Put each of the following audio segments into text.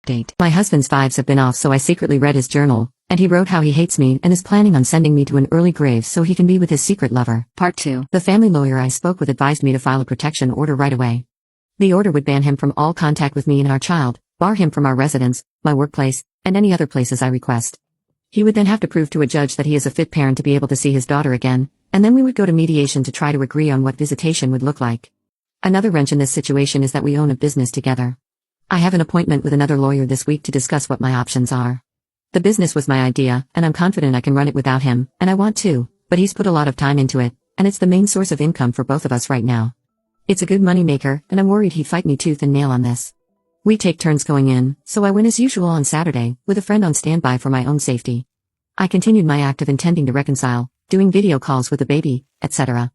update. My husband's vibes have been off, so I secretly read his journal, and he wrote how he hates me and is planning on sending me to an early grave so he can be with his secret lover. Part 2. The family lawyer I spoke with advised me to file a protection order right away. The order would ban him from all contact with me and our child, bar him from our residence, my workplace, and any other places I request. He would then have to prove to a judge that he is a fit parent to be able to see his daughter again, and then we would go to mediation to try to agree on what visitation would look like. Another wrench in this situation is that we own a business together. I have an appointment with another lawyer this week to discuss what my options are. The business was my idea, and I'm confident I can run it without him, and I want to, but he's put a lot of time into it, and it's the main source of income for both of us right now. It's a good moneymaker, and I'm worried he'd fight me tooth and nail on this. We take turns going in, so I went as usual on Saturday, with a friend on standby for my own safety. I continued my act of intending to reconcile, doing video calls with the baby, etc.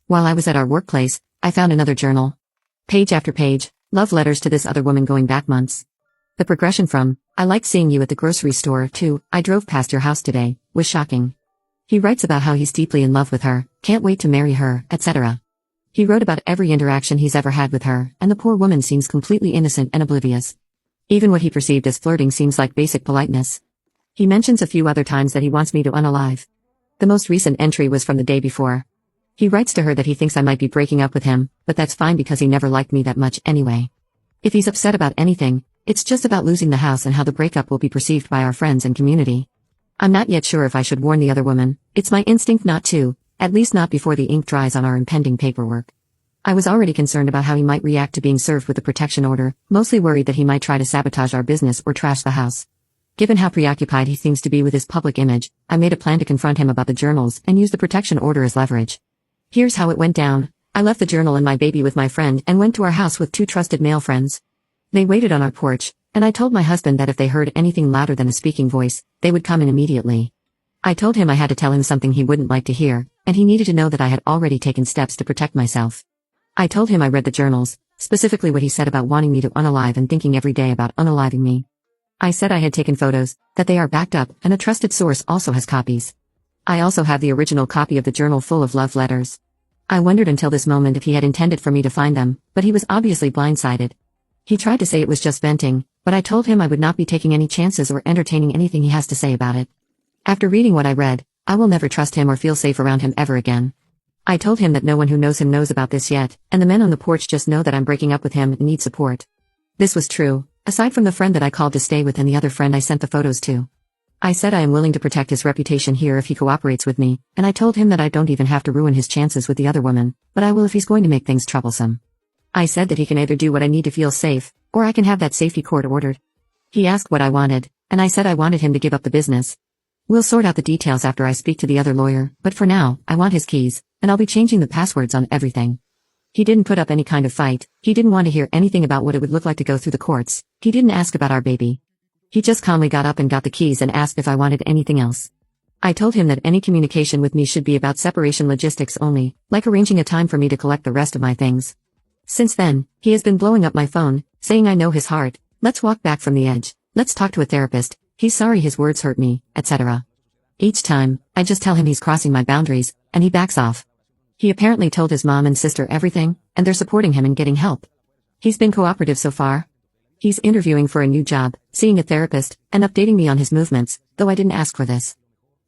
While I was at our workplace, I found another journal. Page after page, love letters to this other woman going back months. The progression from, "I liked seeing you at the grocery store," to, "I drove past your house today," was shocking. He writes about how he's deeply in love with her, can't wait to marry her, etc. He wrote about every interaction he's ever had with her, and the poor woman seems completely innocent and oblivious. Even what he perceived as flirting seems like basic politeness. He mentions a few other times that he wants me to unalive. The most recent entry was from the day before. He writes to her that he thinks I might be breaking up with him, but that's fine because he never liked me that much anyway. If he's upset about anything, it's just about losing the house and how the breakup will be perceived by our friends and community. I'm not yet sure if I should warn the other woman. It's my instinct not to, at least not before the ink dries on our impending paperwork. I was already concerned about how he might react to being served with a protection order, mostly worried that he might try to sabotage our business or trash the house. Given how preoccupied he seems to be with his public image, I made a plan to confront him about the journals and use the protection order as leverage. Here's how it went down. I left the journal and my baby with my friend and went to our house with 2 trusted male friends. They waited on our porch, and I told my husband that if they heard anything louder than a speaking voice, they would come in immediately. I told him I had to tell him something he wouldn't like to hear, and he needed to know that I had already taken steps to protect myself. I told him I read the journals, specifically what he said about wanting me to unalive and thinking every day about unaliving me. I said I had taken photos, that they are backed up, and a trusted source also has copies. I also have the original copy of the journal full of love letters. I wondered until this moment if he had intended for me to find them, but he was obviously blindsided. He tried to say it was just venting, but I told him I would not be taking any chances or entertaining anything he has to say about it. After reading what I read, I will never trust him or feel safe around him ever again. I told him that no one who knows him knows about this yet, and the men on the porch just know that I'm breaking up with him and need support. This was true, aside from the friend that I called to stay with and the other friend I sent the photos to. I said I am willing to protect his reputation here if he cooperates with me, and I told him that I don't even have to ruin his chances with the other woman, but I will if he's going to make things troublesome. I said that he can either do what I need to feel safe, or I can have that safety court ordered. He asked what I wanted, and I said I wanted him to give up the business. We'll sort out the details after I speak to the other lawyer, but for now, I want his keys, and I'll be changing the passwords on everything. He didn't put up any kind of fight, he didn't want to hear anything about what it would look like to go through the courts, he didn't ask about our baby. He just calmly got up and got the keys and asked if I wanted anything else. I told him that any communication with me should be about separation logistics only, like arranging a time for me to collect the rest of my things. Since then, he has been blowing up my phone, saying I know his heart, let's walk back from the edge, let's talk to a therapist, he's sorry his words hurt me, etc. Each time, I just tell him he's crossing my boundaries, and he backs off. He apparently told his mom and sister everything, and they're supporting him in getting help. He's been cooperative so far. He's interviewing for a new job, seeing a therapist, and updating me on his movements, though I didn't ask for this.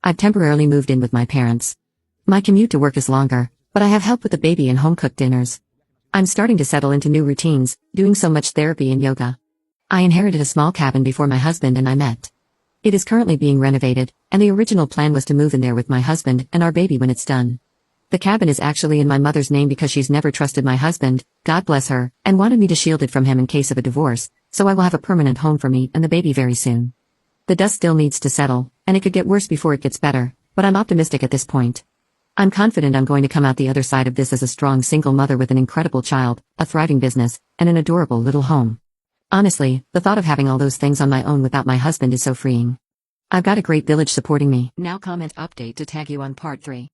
I've temporarily moved in with my parents. My commute to work is longer, but I have help with the baby and home-cooked dinners. I'm starting to settle into new routines, doing so much therapy and yoga. I inherited a small cabin before my husband and I met. It is currently being renovated, and the original plan was to move in there with my husband and our baby when it's done. The cabin is actually in my mother's name because she's never trusted my husband, God bless her, and wanted me to shield it from him in case of a divorce, so I will have a permanent home for me and the baby very soon. The dust still needs to settle, and it could get worse before it gets better, but I'm optimistic at this point. I'm confident I'm going to come out the other side of this as a strong single mother with an incredible child, a thriving business, and an adorable little home. Honestly, the thought of having all those things on my own without my husband is so freeing. I've got a great village supporting me. Now comment update to tag you on part 3.